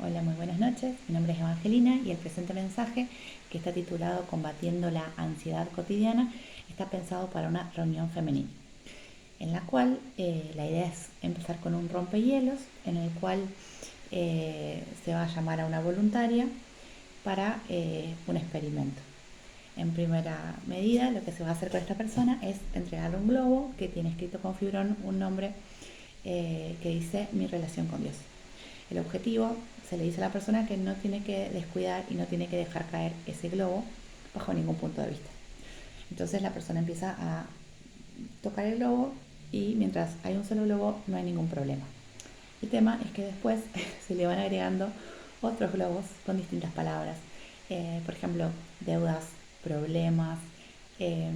Hola, muy buenas noches. Mi nombre es Evangelina y el presente mensaje, que está titulado Combatiendo la ansiedad cotidiana, está pensado para una reunión femenina, en la cual la idea es empezar con un rompehielos, en el cual se va a llamar a una voluntaria para un experimento. En primera medida, lo que se va a hacer con esta persona es entregarle un globo que tiene escrito con fibrón un nombre que dice mi relación con Dios. El objetivo, se le dice a la persona que no tiene que descuidar y no tiene que dejar caer ese globo bajo ningún punto de vista. Entonces la persona empieza a tocar el globo y mientras hay un solo globo no hay ningún problema. El tema es que después se le van agregando otros globos con distintas palabras. Por ejemplo, deudas, problemas, eh,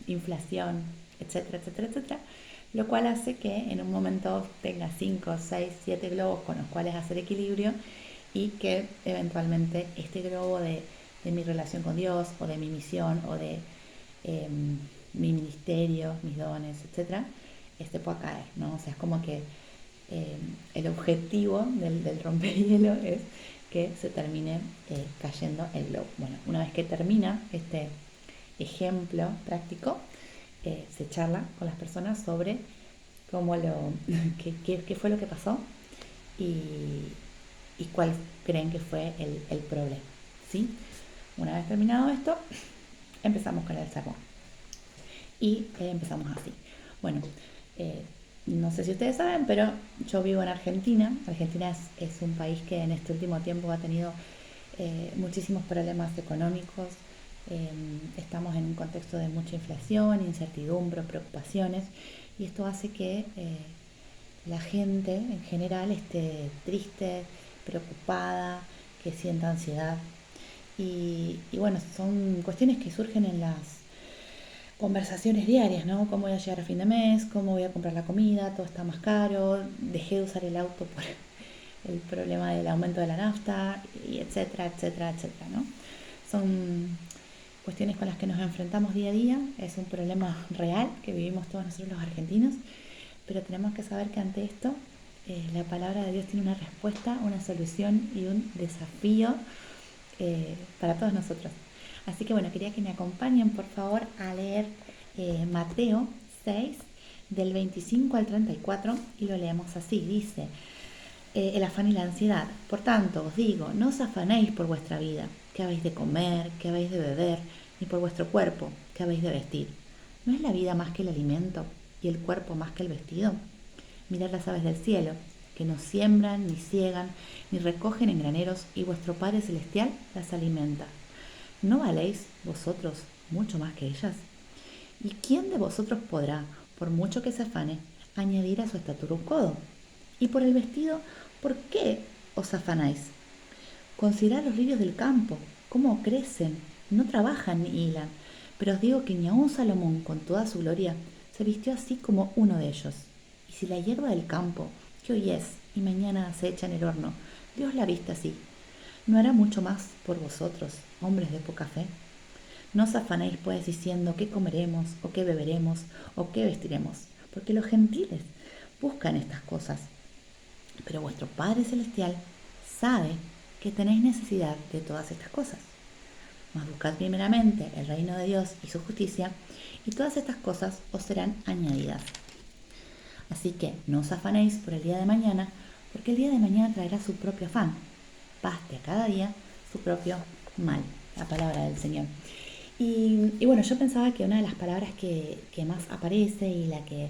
inflación, etcétera, etcétera, etcétera. Lo cual hace que en un momento tenga 5, 6, 7 globos con los cuales hacer equilibrio y que eventualmente este globo de mi relación con Dios o de mi misión o de eh, mi ministerio, mis dones, etcétera, este pueda caer, ¿no? O sea, es como que el objetivo del rompehielo es que se termine cayendo el globo. Bueno, una vez que termina este ejemplo práctico, se charla con las personas sobre cómo qué fue lo que pasó y, y cuál creen que fue el problema. ¿Sí? Una vez terminado esto, empezamos con el sermón. Y empezamos así. Bueno, eh, no sé si ustedes saben, pero yo vivo en Argentina. Argentina es un país que en este último tiempo ha tenido muchísimos problemas económicos. Estamos en un contexto de mucha inflación, incertidumbre, preocupaciones, y esto hace que la gente en general esté triste, preocupada, que sienta ansiedad. Y bueno, son cuestiones que surgen en las conversaciones diarias, ¿no? ¿Cómo voy a llegar a fin de mes? ¿Cómo voy a comprar la comida? Todo está más caro. Dejé de usar el auto por el problema del aumento de la nafta, y etcétera, etcétera, etcétera, ¿no? Son cuestiones con las que nos enfrentamos día a día. Es un problema real que vivimos todos nosotros los argentinos, pero tenemos que saber que ante esto la palabra de Dios tiene una respuesta, una solución y un desafío para todos nosotros. Así que bueno, quería que me acompañen por favor a leer Mateo 6 del 25 al 34 y lo leemos así. Dice, el afán y la ansiedad. Por tanto, os digo, no os afanéis por vuestra vida, qué habéis de comer, qué habéis de beber, ni por vuestro cuerpo, qué habéis de vestir. ¿No es la vida más que el alimento y el cuerpo más que el vestido? Mirad las aves del cielo, que no siembran, ni ciegan, ni recogen en graneros, y vuestro Padre Celestial las alimenta. ¿No valéis vosotros mucho más que ellas? ¿Y quién de vosotros podrá, por mucho que se afane, añadir a su estatura un codo? Y por el vestido, ¿por qué os afanáis? Considerad los lirios del campo, cómo crecen, no trabajan ni hilan. Pero os digo que ni aun Salomón, con toda su gloria, se vistió así como uno de ellos. Y si la hierba del campo, que hoy es y mañana se echa en el horno, Dios la viste así, ¿no hará mucho más por vosotros, hombres de poca fe? No os afanéis pues diciendo qué comeremos, o qué beberemos, o qué vestiremos, porque los gentiles buscan estas cosas. Pero vuestro Padre Celestial sabe que tenéis necesidad de todas estas cosas. Mas buscad primeramente el reino de Dios y su justicia, y todas estas cosas os serán añadidas. Así que no os afanéis por el día de mañana, porque el día de mañana traerá su propio afán. Baste a cada día su propio mal. La palabra del Señor. Y bueno, yo pensaba que una de las palabras que más aparece y la que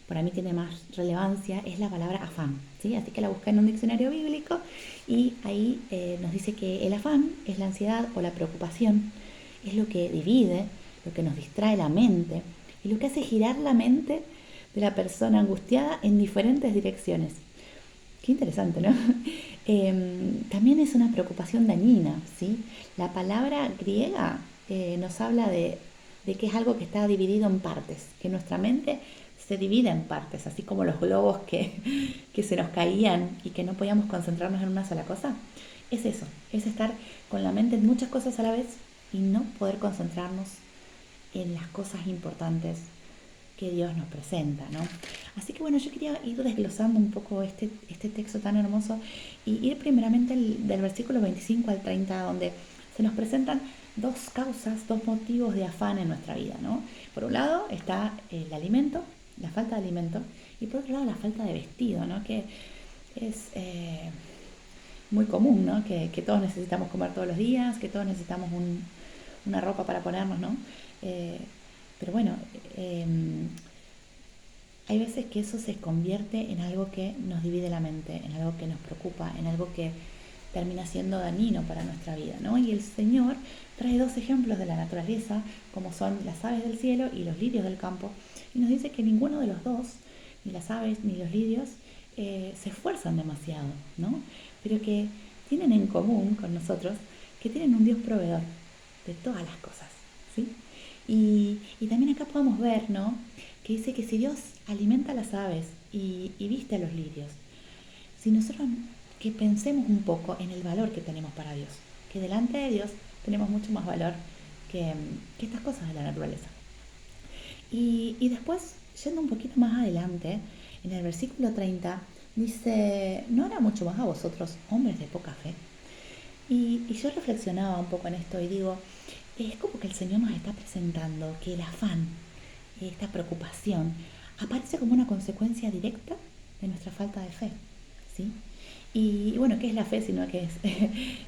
para mí tiene más relevancia es la palabra afán, ¿sí? Así que la busqué en un diccionario bíblico y ahí nos dice que el afán es la ansiedad o la preocupación, es lo que divide, lo que nos distrae la mente y lo que hace girar la mente de la persona angustiada en diferentes direcciones. Qué interesante, ¿no? También es una preocupación dañina, ¿sí? La palabra griega nos habla de que es algo que está dividido en partes, que nuestra mente se divide en partes, así como los globos que se nos caían y que no podíamos concentrarnos en una sola cosa. Es eso, es estar con la mente en muchas cosas a la vez y no poder concentrarnos en las cosas importantes que Dios nos presenta, ¿no? Así que bueno, yo quería ir desglosando un poco este texto tan hermoso y ir primeramente del versículo 25 al 30, donde se nos presentan dos causas, dos motivos de afán en nuestra vida, ¿no? Por un lado está el alimento, la falta de alimento, y por otro lado la falta de vestido, ¿no? Que es muy común, ¿no? Que todos necesitamos comer todos los días, que todos necesitamos una ropa para ponernos, ¿no? Pero bueno, hay veces que eso se convierte en algo que nos divide la mente, en algo que nos preocupa, en algo que termina siendo dañino para nuestra vida, ¿no? Y el Señor trae dos ejemplos de la naturaleza, como son las aves del cielo y los lirios del campo, y nos dice que ninguno de los dos, ni las aves ni los lirios, se esfuerzan demasiado, ¿no? Pero que tienen en común con nosotros que tienen un Dios proveedor de todas las cosas, ¿sí? Y también acá podemos ver, ¿no? Que dice que si Dios alimenta a las aves y viste a los lirios, si nosotros que pensemos un poco en el valor que tenemos para Dios, que delante de Dios tenemos mucho más valor que estas cosas de la naturaleza. Y después, yendo un poquito más adelante, en el versículo 30, dice, ¿no hará mucho más a vosotros, hombres de poca fe? Y yo reflexionaba un poco en esto y digo, es como que el Señor nos está presentando que el afán, esta preocupación, aparece como una consecuencia directa de nuestra falta de fe, ¿sí? Y bueno, ¿qué es la fe? Sino que es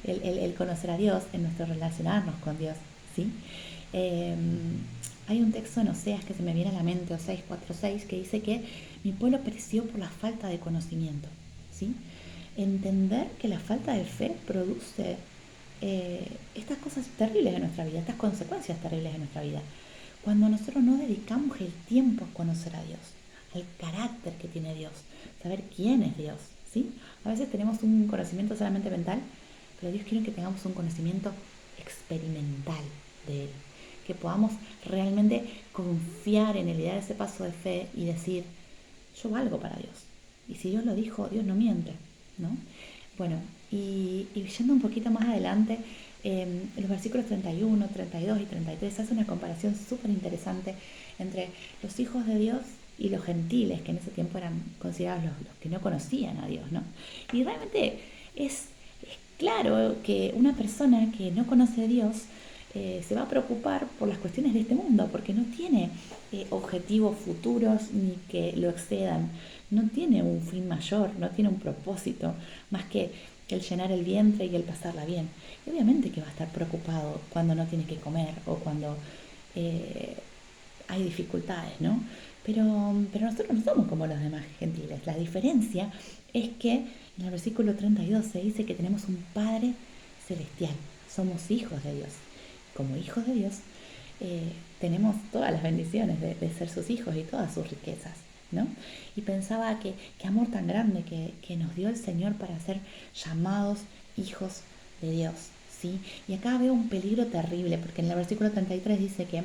el conocer a Dios, en nuestro relacionarnos con Dios, ¿sí? Hay un texto en Oseas que se me viene a la mente, Oseas 4:6, que dice que mi pueblo pereció por la falta de conocimiento, ¿sí? Entender que la falta de fe produce estas cosas terribles en nuestra vida, estas consecuencias terribles en nuestra vida. Cuando nosotros no dedicamos el tiempo a conocer a Dios, al carácter que tiene Dios, saber quién es Dios, ¿sí? A veces tenemos un conocimiento solamente mental, pero Dios quiere que tengamos un conocimiento experimental de Él, que podamos realmente confiar en Él y dar ese paso de fe y decir, yo valgo para Dios. Y si Dios lo dijo, Dios no miente, ¿no? Bueno, y yendo un poquito más adelante, en los versículos 31, 32 y 33 hace una comparación súper interesante entre los hijos de Dios y los gentiles, que en ese tiempo eran considerados los que no conocían a Dios, ¿no? Y realmente es claro que una persona que no conoce a Dios se va a preocupar por las cuestiones de este mundo, porque no tiene objetivos futuros ni que lo excedan, no tiene un fin mayor, no tiene un propósito más que el llenar el vientre y el pasarla bien. Y obviamente que va a estar preocupado cuando no tiene que comer o cuando hay dificultades, ¿no? Pero nosotros no somos como los demás gentiles. La diferencia es que en el versículo 32 se dice que tenemos un Padre celestial, somos hijos de Dios. Como hijos de Dios tenemos todas las bendiciones de ser sus hijos y todas sus riquezas, ¿no? Y pensaba que amor tan grande que nos dio el Señor para ser llamados hijos de Dios, ¿sí? Y acá veo un peligro terrible, porque en el versículo 33 dice que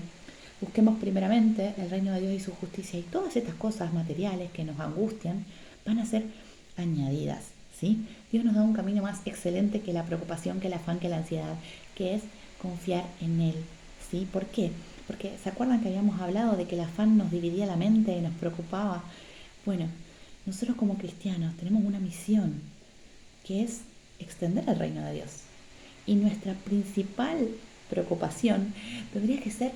busquemos primeramente el reino de Dios y su justicia, y todas estas cosas materiales que nos angustian van a ser añadidas, ¿sí? Dios nos da un camino más excelente que la preocupación, que el afán, que la ansiedad, que es confiar en Él, ¿sí? ¿Por qué? Porque ¿se acuerdan que habíamos hablado de que el afán nos dividía la mente y nos preocupaba? Bueno, nosotros como cristianos tenemos una misión, que es extender el reino de Dios. Y nuestra principal preocupación tendría que ser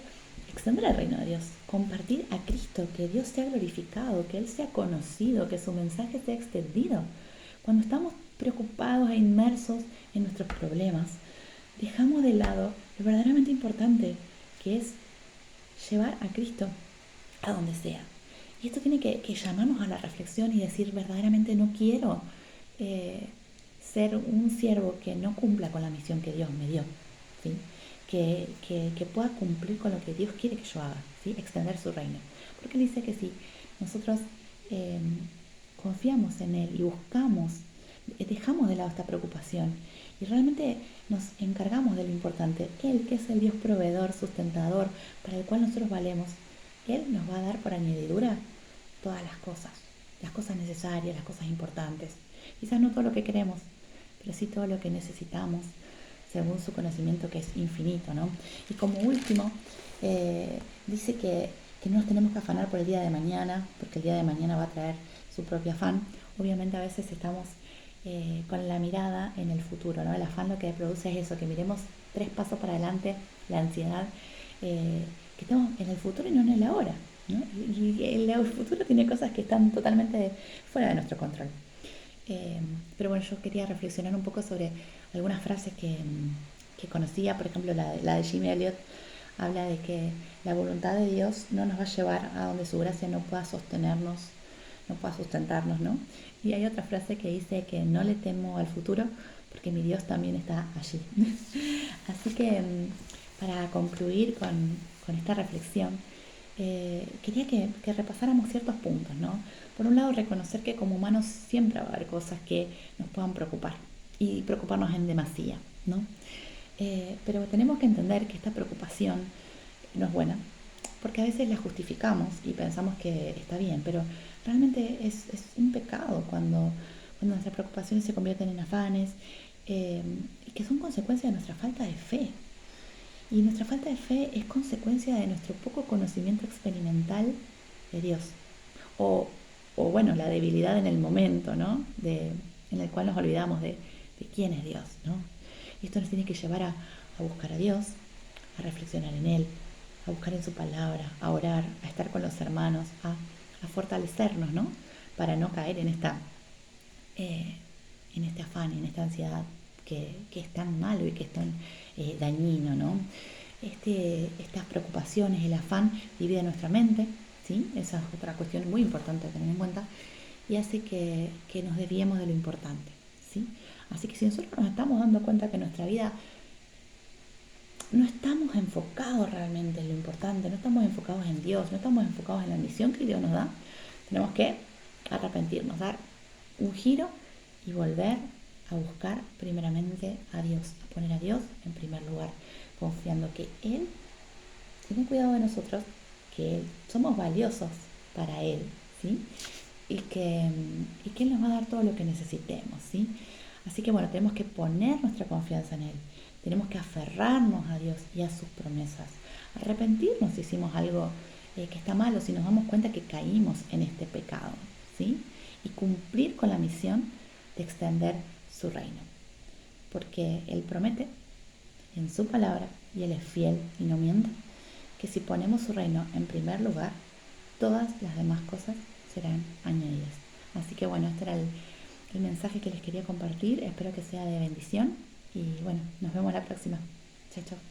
extender el reino de Dios, compartir a Cristo, que Dios sea glorificado, que Él sea conocido, que su mensaje sea extendido. Cuando estamos preocupados e inmersos en nuestros problemas, dejamos de lado lo verdaderamente importante, que es llevar a Cristo a donde sea. Y esto tiene que llamarnos a la reflexión y decir, verdaderamente no quiero ser un siervo que no cumpla con la misión que Dios me dio, ¿sí? Que pueda cumplir con lo que Dios quiere que yo haga, ¿sí? Extender su reino. Porque Él dice que si nosotros confiamos en Él y buscamos, dejamos de lado esta preocupación y realmente nos encargamos de lo importante, Él que es el Dios proveedor, sustentador, para el cual nosotros valemos, Él nos va a dar por añadidura todas las cosas necesarias, las cosas importantes. Quizás no todo lo que queremos, pero sí todo lo que necesitamos, según su conocimiento que es infinito, ¿no? Y como último, dice que que no nos tenemos que afanar por el día de mañana, porque el día de mañana va a traer su propio afán. Obviamente a veces estamos con la mirada en el futuro, ¿no? El afán lo que produce es eso, que miremos 3 pasos para adelante, la ansiedad, que estemos en el futuro y no en el ahora, ¿no? Y el futuro tiene cosas que están totalmente fuera de nuestro control. Pero bueno, yo quería reflexionar un poco sobre algunas frases que conocía, por ejemplo la de Jimmy Elliot, habla de que la voluntad de Dios no nos va a llevar a donde su gracia no pueda sostenernos, no pueda sustentarnos, ¿no? Y hay otra frase que dice que no le temo al futuro porque mi Dios también está allí. Así que para concluir con esta reflexión, quería que repasáramos ciertos puntos, ¿no? Por un lado, reconocer que como humanos siempre va a haber cosas que nos puedan preocupar y preocuparnos en demasía, ¿no? Pero tenemos que entender que esta preocupación no es buena, porque a veces la justificamos y pensamos que está bien, pero realmente es un pecado cuando nuestras preocupaciones se convierten en afanes, y que son consecuencia de nuestra falta de fe. Y nuestra falta de fe es consecuencia de nuestro poco conocimiento experimental de Dios. O, o bueno, la debilidad en el momento, ¿no? En el cual nos olvidamos de quién es Dios, ¿no? Y esto nos tiene que llevar a buscar a Dios, a reflexionar en Él, a buscar en su palabra, a orar, a estar con los hermanos, a fortalecernos, ¿no? Para no caer en este afán, en esta ansiedad que es tan malo y que es tan dañino, ¿no? Estas preocupaciones, el afán divide nuestra mente, ¿sí? Esa es otra cuestión muy importante a tener en cuenta y hace que nos desviemos de lo importante, ¿sí? Así que si nosotros nos estamos dando cuenta que nuestra vida no estamos enfocados realmente en lo importante, no estamos enfocados en Dios, no estamos enfocados en la misión que Dios nos da, tenemos que arrepentirnos, dar un giro y volver a buscar primeramente a Dios, a poner a Dios en primer lugar, confiando que Él tiene cuidado de nosotros, que somos valiosos para Él, ¿sí? Y que Él nos va a dar todo lo que necesitemos, ¿sí? Así que bueno, tenemos que poner nuestra confianza en Él, tenemos que aferrarnos a Dios y a sus promesas, arrepentirnos si hicimos algo que está mal o si nos damos cuenta que caímos en este pecado, ¿sí? Y cumplir con la misión de extender su reino, porque Él promete en su palabra, y Él es fiel y no miente, que si ponemos su reino en primer lugar, todas las demás cosas serán añadidas. Así que bueno, este era el mensaje que les quería compartir, espero que sea de bendición y bueno, nos vemos la próxima. Chao, chao.